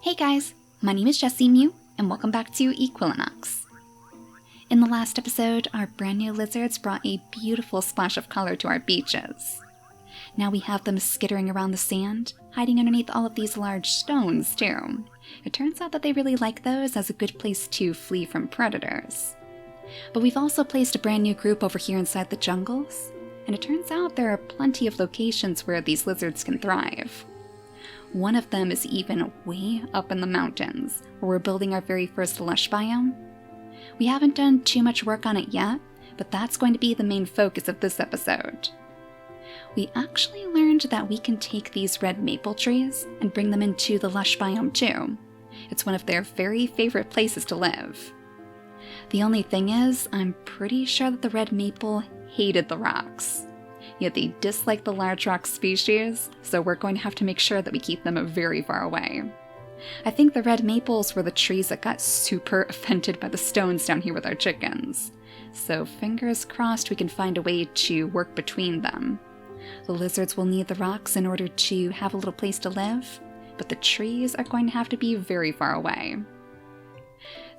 Hey guys, my name is JessiMew, and welcome back to Equilinox. In the last episode, our brand new lizards brought a beautiful splash of color to our beaches. Now we have them skittering around the sand, hiding underneath all of these large stones too. It turns out that they really like those as a good place to flee from predators. But we've also placed a brand new group over here inside the jungles, and it turns out there are plenty of locations where these lizards can thrive. One of them is even way up in the mountains, where we're building our very first lush biome. We haven't done too much work on it yet, but that's going to be the main focus of this episode. We actually learned that we can take these red maple trees and bring them into the lush biome too. It's one of their very favorite places to live. The only thing is, I'm pretty sure that the red maple hated the rocks. Yet they dislike the large rock species, so we're going to have to make sure that we keep them very far away. I think the red maples were the trees that got super offended by the stones down here with our chickens. So fingers crossed we can find a way to work between them. The lizards will need the rocks in order to have a little place to live, but the trees are going to have to be very far away.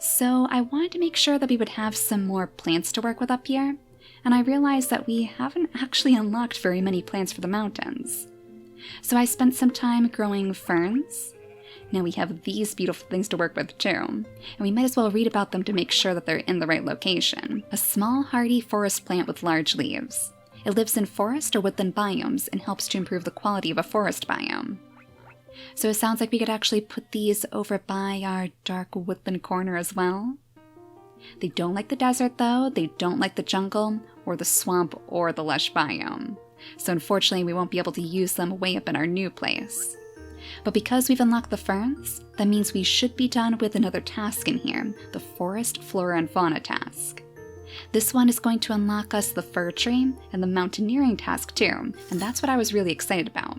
So I wanted to make sure that we would have some more plants to work with up here, and I realized that we haven't actually unlocked very many plants for the mountains. So I spent some time growing ferns. Now we have these beautiful things to work with too, and we might as well read about them to make sure that they're in the right location. A small hardy forest plant with large leaves. It lives in forest or woodland biomes and helps to improve the quality of a forest biome. So it sounds like we could actually put these over by our dark woodland corner as well. They don't like the desert though, they don't like the jungle, or the swamp, or the lush biome. So unfortunately we won't be able to use them way up in our new place. But because we've unlocked the ferns, that means we should be done with another task in here, the forest flora and fauna task. This one is going to unlock us the fir tree and the mountaineering task too, and that's what I was really excited about.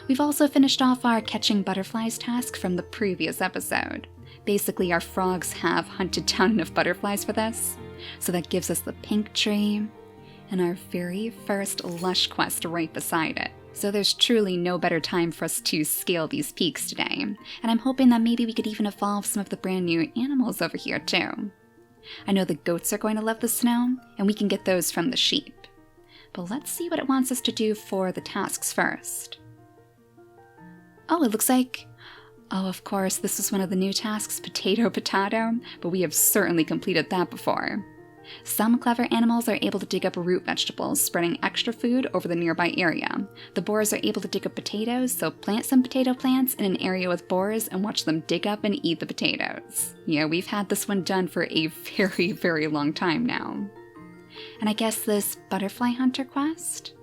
We've also finished off our catching butterflies task from the previous episode. Basically, our frogs have hunted down enough butterflies for this, so that gives us the pink tree and our very first lush quest right beside it. So there's truly no better time for us to scale these peaks today, and I'm hoping that maybe we could even evolve some of the brand new animals over here too. I know the goats are going to love the snow, and we can get those from the sheep. But let's see what it wants us to do for the tasks first. Oh, it looks like... Oh, of course, this is one of the new tasks, potato, but we have certainly completed that before. Some clever animals are able to dig up root vegetables, spreading extra food over the nearby area. The boars are able to dig up potatoes, so plant some potato plants in an area with boars and watch them dig up and eat the potatoes. Yeah, we've had this one done for a very, very long time now. And I guess this butterfly hunter quest?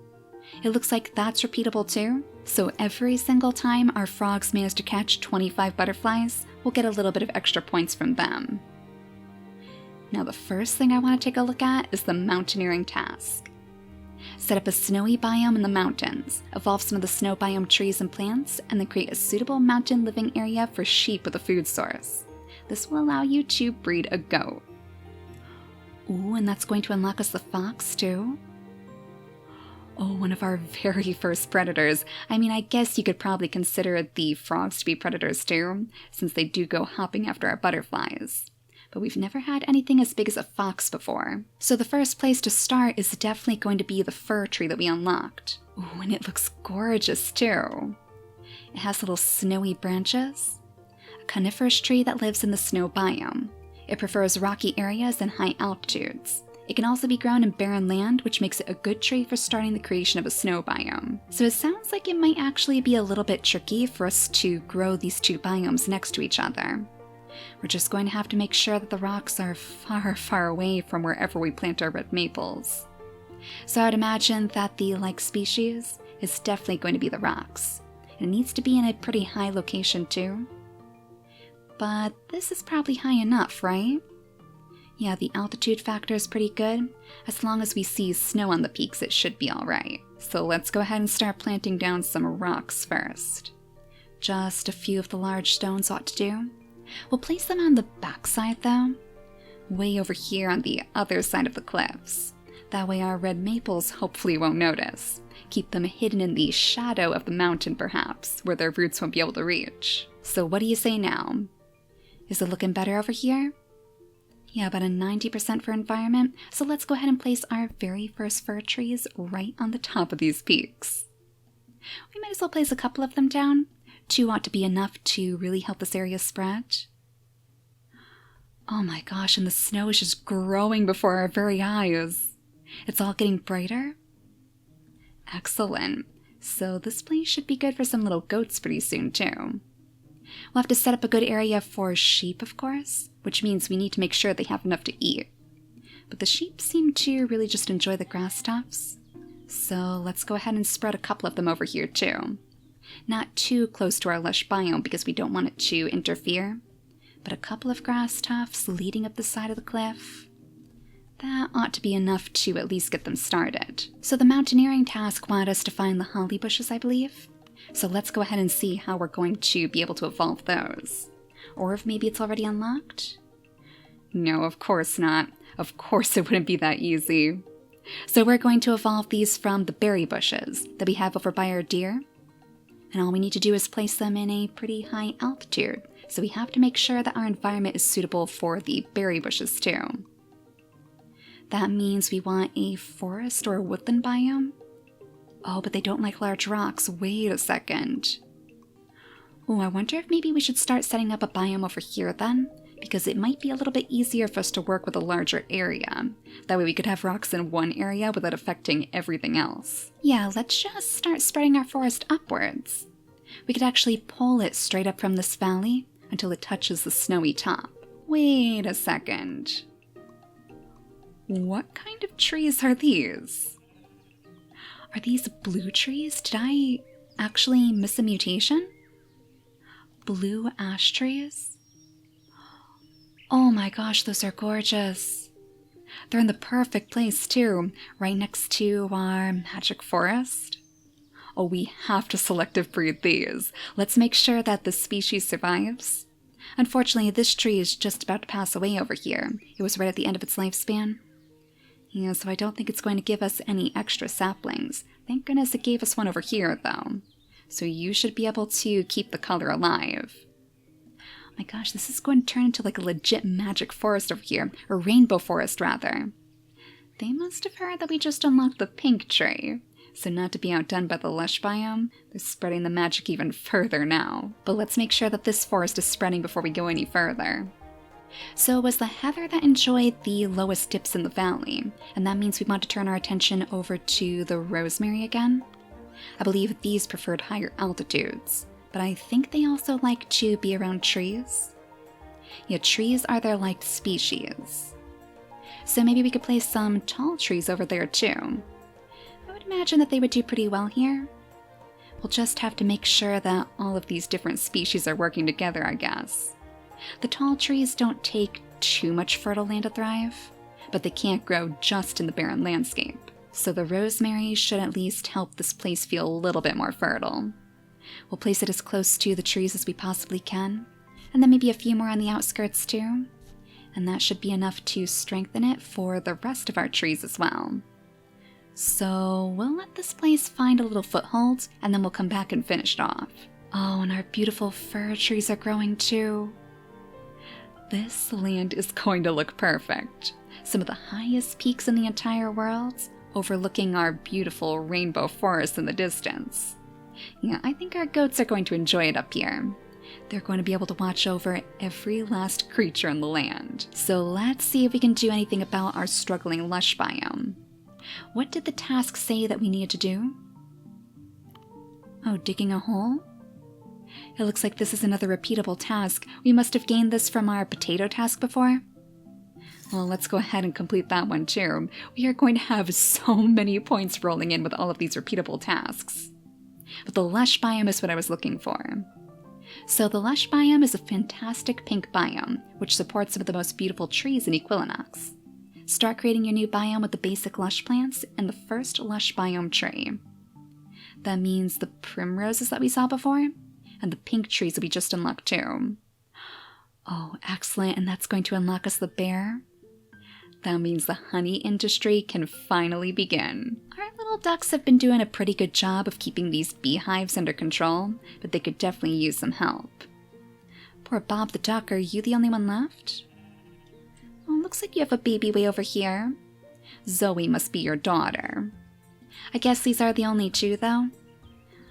It looks like that's repeatable too. So every single time our frogs manage to catch 25 butterflies, we'll get a little bit of extra points from them. Now the first thing I want to take a look at is the mountaineering task. Set up a snowy biome in the mountains, evolve some of the snow biome trees and plants, and then create a suitable mountain living area for sheep with a food source. This will allow you to breed a goat. Ooh, and that's going to unlock us the fox too. Oh, one of our very first predators. I mean, I guess you could probably consider the frogs to be predators too, since they do go hopping after our butterflies. But we've never had anything as big as a fox before. So the first place to start is definitely going to be the fir tree that we unlocked. Ooh, and it looks gorgeous too. It has little snowy branches. A coniferous tree that lives in the snow biome. It prefers rocky areas and high altitudes. It can also be grown in barren land, which makes it a good tree for starting the creation of a snow biome. So it sounds like it might actually be a little bit tricky for us to grow these two biomes next to each other. We're just going to have to make sure that the rocks are far, far away from wherever we plant our red maples. So I'd imagine that the like species is definitely going to be the rocks. And it needs to be in a pretty high location too. But this is probably high enough, right? Yeah, the altitude factor is pretty good. As long as we see snow on the peaks, it should be alright. So let's go ahead and start planting down some rocks first. Just a few of the large stones ought to do. We'll place them on the backside though, way over here on the other side of the cliffs. That way our red maples hopefully won't notice. Keep them hidden in the shadow of the mountain perhaps, where their roots won't be able to reach. So what do you say now? Is it looking better over here? Yeah, about a 90% for environment, so let's go ahead and place our very first fir trees right on the top of these peaks. We might as well place a couple of them down. 2 ought to be enough to really help this area spread. Oh my gosh, and the snow is just growing before our very eyes. It's all getting brighter. Excellent. So this place should be good for some little goats pretty soon too. We'll have to set up a good area for sheep, of course, which means we need to make sure they have enough to eat. But the sheep seem to really just enjoy the grass tufts. So let's go ahead and spread a couple of them over here too. Not too close to our lush biome because we don't want it to interfere, but a couple of grass tufts leading up the side of the cliff. That ought to be enough to at least get them started. So the mountaineering task wanted us to find the holly bushes, I believe. So let's go ahead and see how we're going to be able to evolve those. Or if maybe it's already unlocked? No, of course not. Of course it wouldn't be that easy. So we're going to evolve these from the berry bushes that we have over by our deer. And all we need to do is place them in a pretty high altitude. So we have to make sure that our environment is suitable for the berry bushes too. That means we want a forest or a woodland biome. Oh, but they don't like large rocks. Wait a second. Oh, I wonder if maybe we should start setting up a biome over here then, because it might be a little bit easier for us to work with a larger area. That way we could have rocks in one area without affecting everything else. Yeah, let's just start spreading our forest upwards. We could actually pull it straight up from this valley until it touches the snowy top. Wait a second. What kind of trees are these? Are these blue trees? Did I actually miss a mutation? Blue ash trees? Oh my gosh, those are gorgeous. They're in the perfect place too, right next to our magic forest. Oh, we have to selective breed these. Let's make sure that the species survives. Unfortunately, this tree is just about to pass away over here. It was right at the end of its lifespan. Yeah, so I don't think it's going to give us any extra saplings. Thank goodness it gave us one over here, though. So you should be able to keep the color alive. Oh my gosh, this is going to turn into like a legit magic forest over here. Or rainbow forest, rather. They must have heard that we just unlocked the pink tree. So not to be outdone by the lush biome, they're spreading the magic even further now. But let's make sure that this forest is spreading before we go any further. So it was the heather that enjoyed the lowest dips in the valley, and that means we want to turn our attention over to the rosemary again. I believe these preferred higher altitudes, but I think they also like to be around trees. Yeah, trees are their liked species. So maybe we could place some tall trees over there too. I would imagine that they would do pretty well here. We'll just have to make sure that all of these different species are working together, I guess. The tall trees don't take too much fertile land to thrive, but they can't grow just in the barren landscape. So the rosemary should at least help this place feel a little bit more fertile. We'll place it as close to the trees as we possibly can, and then maybe a few more on the outskirts too. And that should be enough to strengthen it for the rest of our trees as well. So we'll let this place find a little foothold, and then we'll come back and finish it off. Oh, and our beautiful fir trees are growing too. This land is going to look perfect. Some of the highest peaks in the entire world, overlooking our beautiful rainbow forest in the distance. Yeah, I think our goats are going to enjoy it up here. They're going to be able to watch over every last creature in the land. So let's see if we can do anything about our struggling lush biome. What did the task say that we needed to do? Oh, digging a hole? It looks like this is another repeatable task. We must have gained this from our potato task before. Well, let's go ahead and complete that one too. We are going to have so many points rolling in with all of these repeatable tasks. But the lush biome is what I was looking for. So the lush biome is a fantastic pink biome, which supports some of the most beautiful trees in Equilinox. Start creating your new biome with the basic lush plants and the first lush biome tree. That means the primroses that we saw before, and the pink trees that we just unlocked too. Oh, excellent, and that's going to unlock us the bear. That means the honey industry can finally begin. Our little ducks have been doing a pretty good job of keeping these beehives under control, but they could definitely use some help. Poor Bob the duck, are you the only one left? Oh, looks like you have a baby way over here. Zoe must be your daughter. I guess these are the only two, though.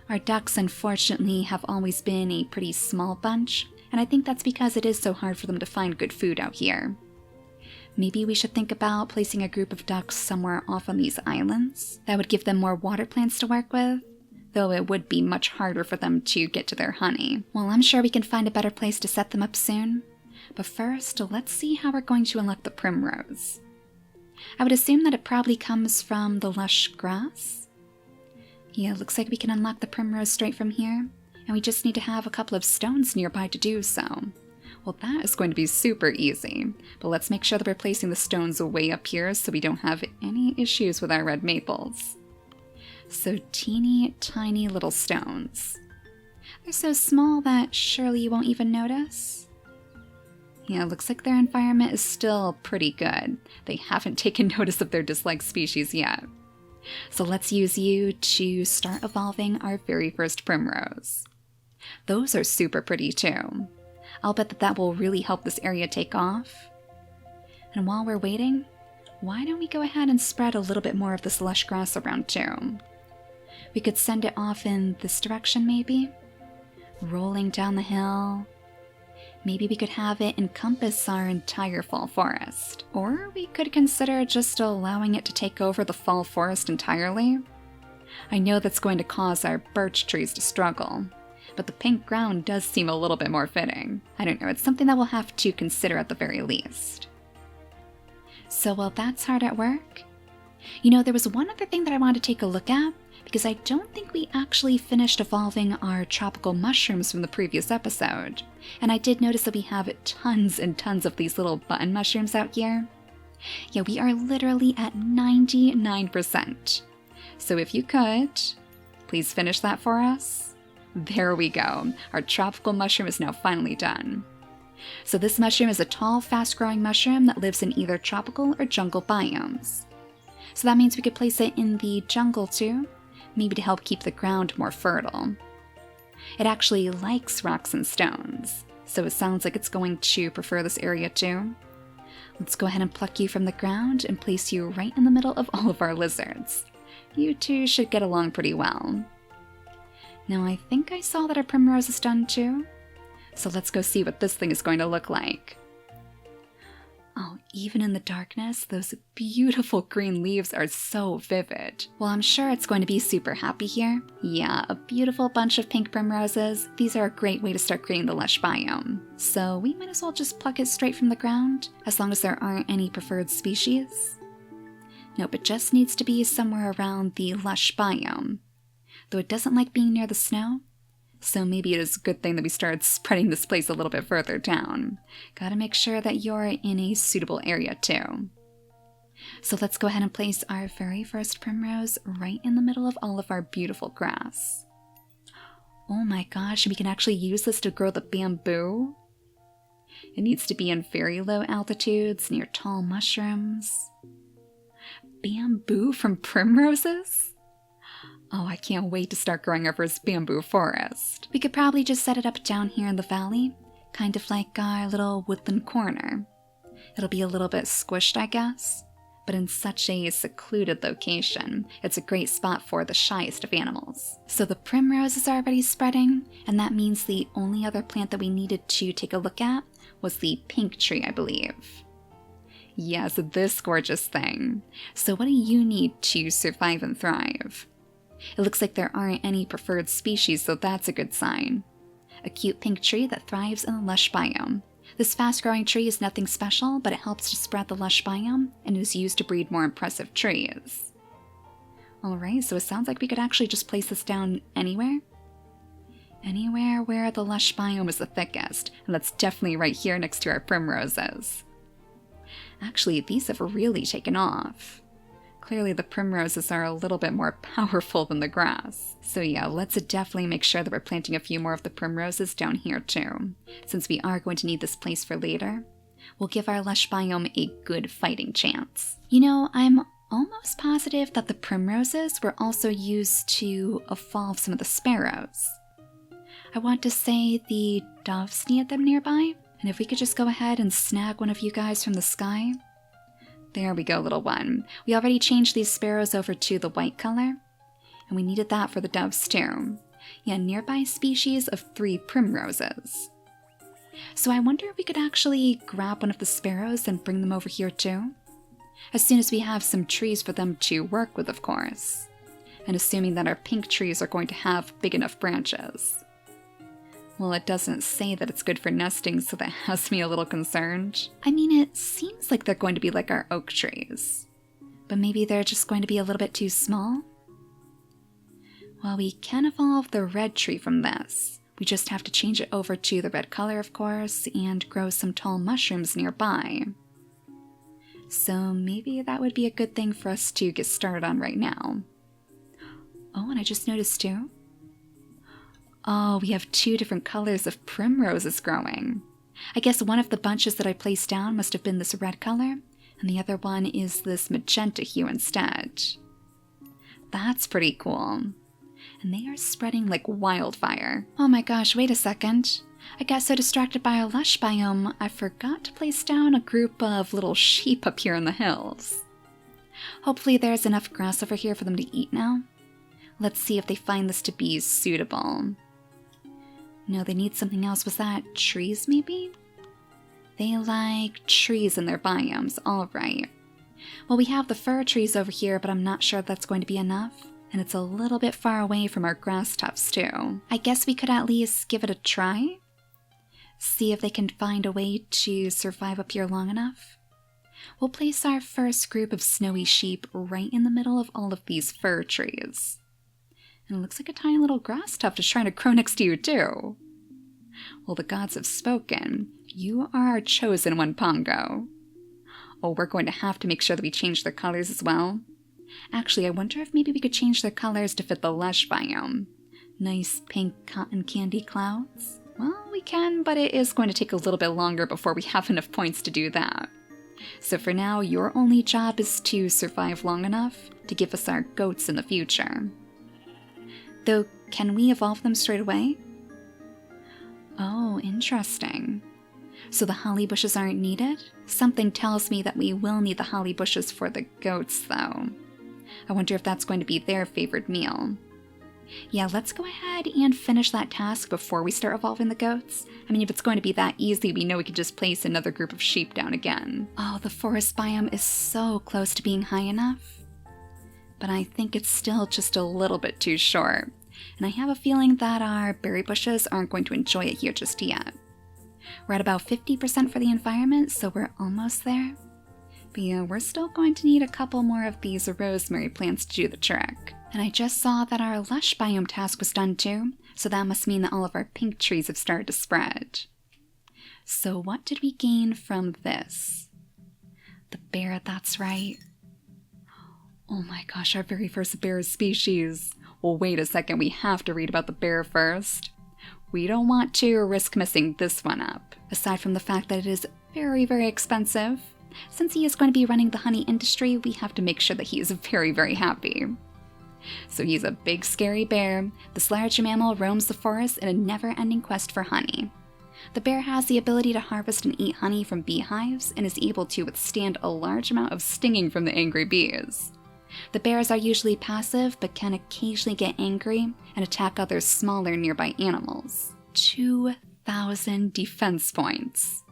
Our ducks, unfortunately, have always been a pretty small bunch, and I think that's because it is so hard for them to find good food out here. Maybe we should think about placing a group of ducks somewhere off on these islands. That would give them more water plants to work with, though it would be much harder for them to get to their honey. Well, I'm sure we can find a better place to set them up soon. But first, let's see how we're going to unlock the Primrose. I would assume that it probably comes from the lush grass. Yeah, looks like we can unlock the Primrose straight from here, and we just need to have a couple of stones nearby to do so. Well, that is going to be super easy, but let's make sure that we're placing the stones way up here so we don't have any issues with our red maples. So teeny tiny little stones. They're so small that surely you won't even notice. Yeah, looks like their environment is still pretty good. They haven't taken notice of their disliked species yet. So let's use you to start evolving our very first Primrose. Those are super pretty too. I'll bet that will really help this area take off. And while we're waiting, why don't we go ahead and spread a little bit more of this lush grass around too? We could send it off in this direction maybe, rolling down the hill. Maybe we could have it encompass our entire fall forest. Or we could consider just allowing it to take over the fall forest entirely. I know that's going to cause our birch trees to struggle, but the pink ground does seem a little bit more fitting. I don't know, it's something that we'll have to consider at the very least. So while that's hard at work, you know, there was one other thing that I wanted to take a look at, because I don't think we actually finished evolving our tropical mushrooms from the previous episode. And I did notice that we have tons and tons of these little button mushrooms out here. Yeah, we are literally at 99%. So if you could, please finish that for us. There we go. Our tropical mushroom is now finally done. So this mushroom is a tall, fast-growing mushroom that lives in either tropical or jungle biomes. So that means we could place it in the jungle too, maybe to help keep the ground more fertile. It actually likes rocks and stones, so it sounds like it's going to prefer this area too. Let's go ahead and pluck you from the ground and place you right in the middle of all of our lizards. You two should get along pretty well. Now I think I saw that our Primrose is done too, so let's go see what this thing is going to look like. Oh, even in the darkness, those beautiful green leaves are so vivid. Well, I'm sure it's going to be super happy here. Yeah, a beautiful bunch of pink primroses. These are a great way to start creating the lush biome. So we might as well just pluck it straight from the ground, as long as there aren't any preferred species. Nope, it just needs to be somewhere around the lush biome. Though it doesn't like being near the snow, so maybe it is a good thing that we started spreading this place a little bit further down. Gotta make sure that you're in a suitable area too. So let's go ahead and place our very first Primrose right in the middle of all of our beautiful grass. Oh my gosh, we can actually use this to grow the bamboo. It needs to be in very low altitudes, near tall mushrooms. Bamboo from primroses? Oh, I can't wait to start growing our first bamboo forest. We could probably just set it up down here in the valley, kind of like our little woodland corner. It'll be a little bit squished, I guess, but in such a secluded location, it's a great spot for the shyest of animals. So the primrose is already spreading, and that means the only other plant that we needed to take a look at was the pink tree, I believe. Yes, this gorgeous thing. So what do you need to survive and thrive? It looks like there aren't any preferred species, so that's a good sign. A cute pink tree that thrives in the lush biome. This fast-growing tree is nothing special, but it helps to spread the lush biome and is used to breed more impressive trees. Alright, so it sounds like we could actually just place this down anywhere. Anywhere where the lush biome is the thickest, and that's definitely right here next to our primroses. Actually, these have really taken off. Clearly the primroses are a little bit more powerful than the grass. So yeah, let's definitely make sure that we're planting a few more of the primroses down here too. Since we are going to need this place for later, will give our lush biome a good fighting chance. You know, I'm almost positive that the primroses were also used to evolve some of the sparrows. I want to say the doves needed them nearby, and if we could just go ahead and snag one of you guys from the sky. There we go, little one. We already changed these sparrows over to the white color, and we needed that for the doves too. Yeah, nearby species of 3 primroses. So I wonder if we could actually grab one of the sparrows and bring them over here too. As soon as we have some trees for them to work with, of course. And assuming that our pink trees are going to have big enough branches. Well, it doesn't say that it's good for nesting, so that has me a little concerned. I mean, it seems like they're going to be like our oak trees. But maybe they're just going to be a little bit too small? Well, we can evolve the red tree from this. We just have to change it over to the red color, of course, and grow some tall mushrooms nearby. So maybe that would be a good thing for us to get started on right now. Oh, and I just noticed too. Oh, we have 2 different colors of primroses growing. I guess one of the bunches that I placed down must have been this red color, and the other one is this magenta hue instead. That's pretty cool. And they are spreading like wildfire. Oh my gosh, wait a second. I got so distracted by a lush biome, I forgot to place down a group of little sheep up here in the hills. Hopefully there's enough grass over here for them to eat now. Let's see if they find this to be suitable. No, they need something else. Was that trees maybe? They like trees in their biomes, alright. Well, we have the fir trees over here, but I'm not sure that's going to be enough. And it's a little bit far away from our grass tufts too. I guess we could at least give it a try. See if they can find a way to survive up here long enough. We'll place our first group of snowy sheep right in the middle of all of these fir trees. And it looks like a tiny little grass tuft is trying to grow next to you too. Well, the gods have spoken. You are our chosen one, Pongo. Oh, we're going to have to make sure that we change their colors as well. Actually, I wonder if maybe we could change their colors to fit the lush biome. Nice pink cotton candy clouds. Well, we can, but it is going to take a little bit longer before we have enough points to do that. So for now, your only job is to survive long enough to give us our goats in the future. Though, can we evolve them straight away? Oh, interesting. So the holly bushes aren't needed? Something tells me that we will need the holly bushes for the goats, though. I wonder if that's going to be their favorite meal. Yeah, let's go ahead and finish that task before we start evolving the goats. I mean, if it's going to be that easy, we know we could just place another group of sheep down again. Oh, the forest biome is so close to being high enough. But I think it's still just a little bit too short. And I have a feeling that our berry bushes aren't going to enjoy it here just yet. We're at about 50% for the environment, so we're almost there. But yeah, we're still going to need a couple more of these rosemary plants to do the trick. And I just saw that our lush biome task was done too, so that must mean that all of our pink trees have started to spread. So what did we gain from this? The bear, that's right. Oh my gosh, our very first bear species. Well, wait a second, we have to read about the bear first. We don't want to risk missing this one up, aside from the fact that it is very, very expensive. Since he is going to be running the honey industry, we have to make sure that he is very, very happy. So he's a big, scary bear. This large mammal roams the forest in a never-ending quest for honey. The bear has the ability to harvest and eat honey from beehives and is able to withstand a large amount of stinging from the angry bees. The bears are usually passive, but can occasionally get angry and attack other smaller nearby animals. 2,000 defense points.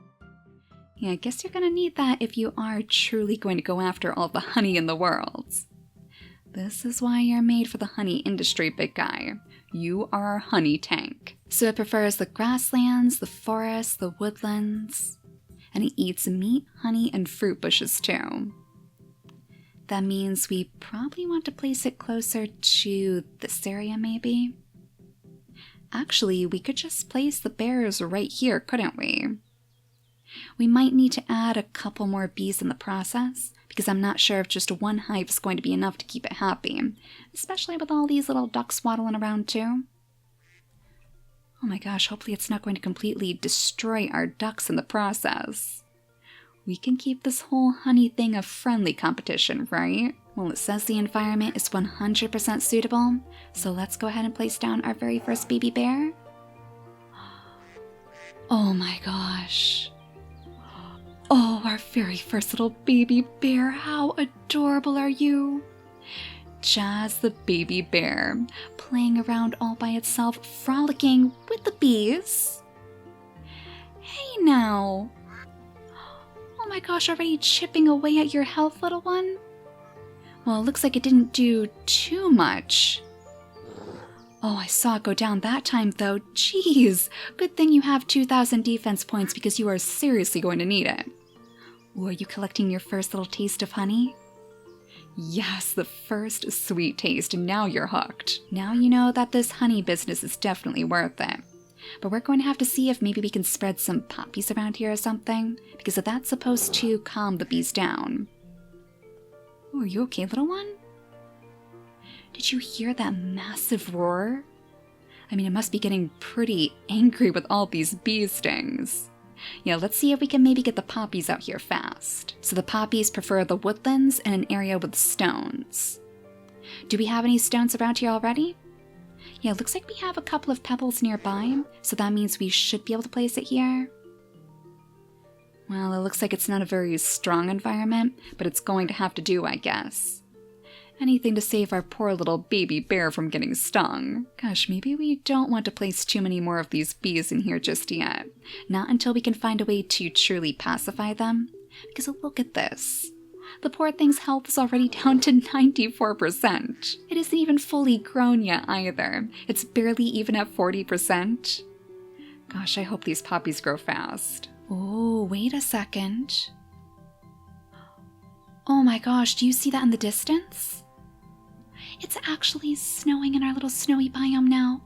Yeah, I guess you're gonna need that if you are truly going to go after all the honey in the world. This is why you're made for the honey industry, big guy. You are our honey tank. So it prefers the grasslands, the forests, the woodlands, and it eats meat, honey, and fruit bushes too. That means we probably want to place it closer to this area, maybe? Actually, we could just place the bears right here, couldn't we? We might need to add a couple more bees in the process, because I'm not sure if just one hive is going to be enough to keep it happy, especially with all these little ducks waddling around too. Oh my gosh, hopefully it's not going to completely destroy our ducks in the process. We can keep this whole honey thing a friendly competition, right? Well, it says the environment is 100% suitable, so let's go ahead and place down our very first baby bear. Oh my gosh. Oh, our very first little baby bear, how adorable are you? Jazz the baby bear, playing around all by itself, frolicking with the bees. Hey now! Oh my gosh, already chipping away at your health, little one? Well, it looks like it didn't do too much. Oh, I saw it go down that time though. Jeez, good thing you have 2,000 defense points because you are seriously going to need it. Ooh, are you collecting your first little taste of honey? Yes, the first sweet taste, and now you're hooked. Now you know that this honey business is definitely worth it. But we're going to have to see if maybe we can spread some poppies around here or something, because that's supposed to calm the bees down. Oh, are you okay, little one? Did you hear that massive roar? I mean, it must be getting pretty angry with all these bee stings. Yeah, let's see if we can maybe get the poppies out here fast. So the poppies prefer the woodlands and an area with stones. Do we have any stones around here already? Yeah, it looks like we have a couple of pebbles nearby, so that means we should be able to place it here. Well, it looks like it's not a very strong environment, but it's going to have to do, I guess. Anything to save our poor little baby bear from getting stung. Gosh, maybe we don't want to place too many more of these bees in here just yet. Not until we can find a way to truly pacify them. Because look at this. The poor thing's health is already down to 94%. It isn't even fully grown yet either. It's barely even at 40%. Gosh, I hope these poppies grow fast. Oh, wait a second. Oh my gosh, do you see that in the distance? It's actually snowing in our little snowy biome now.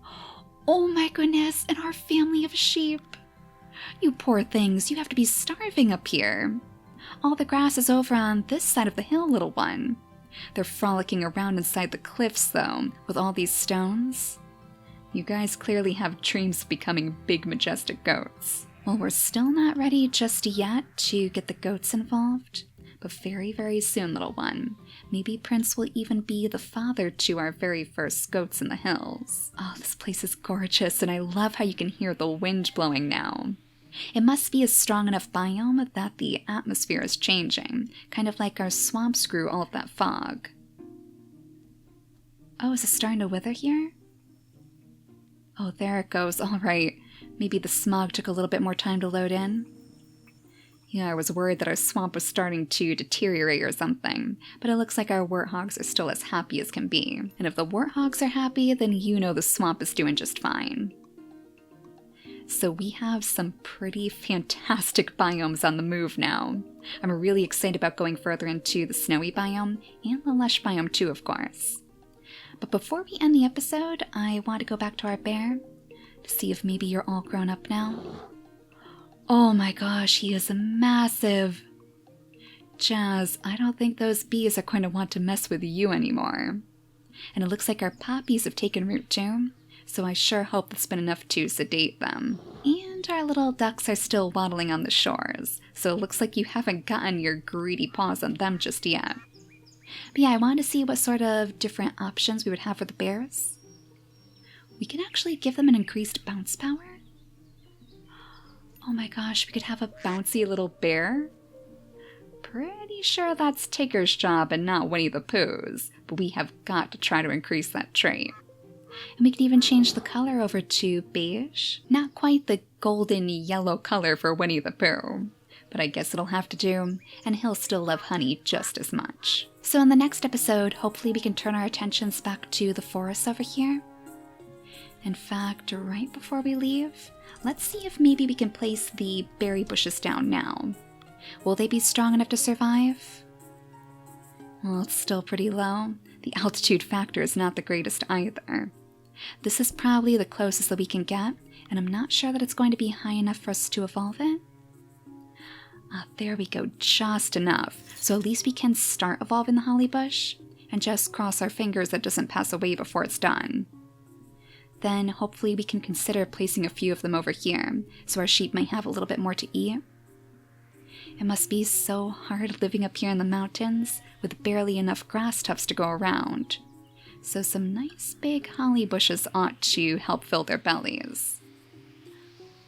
Oh my goodness, and our family of sheep. You poor things, you have to be starving up here. All the grass is over on this side of the hill, little one. They're frolicking around inside the cliffs, though, with all these stones. You guys clearly have dreams of becoming big, majestic goats. Well, we're still not ready just yet to get the goats involved. But very, very soon, little one. Maybe Prince will even be the father to our very first goats in the hills. Oh, this place is gorgeous, and I love how you can hear the wind blowing now. It must be a strong enough biome that the atmosphere is changing, kind of like our swamps grew all of that fog. Oh, is it starting to wither here? Oh, there it goes. All right. Maybe the smog took a little bit more time to load in. Yeah, I was worried that our swamp was starting to deteriorate or something, but it looks like our warthogs are still as happy as can be. And if the warthogs are happy, then you know the swamp is doing just fine. So we have some pretty fantastic biomes on the move now. I'm really excited about going further into the snowy biome and the lush biome too, of course. But before we end the episode, I want to go back to our bear to see if maybe you're all grown up now. Oh my gosh, he is massive. Jazz, I don't think those bees are going to want to mess with you anymore. And it looks like our poppies have taken root too, so I sure hope that's been enough to sedate them. And our little ducks are still waddling on the shores, so it looks like you haven't gotten your greedy paws on them just yet. But yeah, I wanted to see what sort of different options we would have for the bears. We can actually give them an increased bounce power. Oh my gosh, we could have a bouncy little bear? Pretty sure that's Tigger's job and not Winnie the Pooh's, but we have got to try to increase that trait. And we could even change the color over to beige. Not quite the golden yellow color for Winnie the Pooh, but I guess it'll have to do, and he'll still love honey just as much. So in the next episode, hopefully we can turn our attentions back to the forest over here. In fact, right before we leave, let's see if maybe we can place the berry bushes down now. Will they be strong enough to survive? Well, it's still pretty low. The altitude factor is not the greatest either. This is probably the closest that we can get, and I'm not sure that it's going to be high enough for us to evolve it. Ah, there we go, just enough. So at least we can start evolving the holly bush, and just cross our fingers that it doesn't pass away before it's done. Then hopefully we can consider placing a few of them over here, so our sheep might have a little bit more to eat. It must be so hard living up here in the mountains with barely enough grass tufts to go around. So some nice big holly bushes ought to help fill their bellies.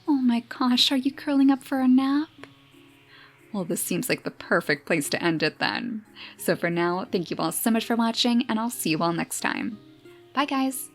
Oh my gosh, are you curling up for a nap? Well, this seems like the perfect place to end it then. So for now, thank you all so much for watching, and I'll see you all next time. Bye guys!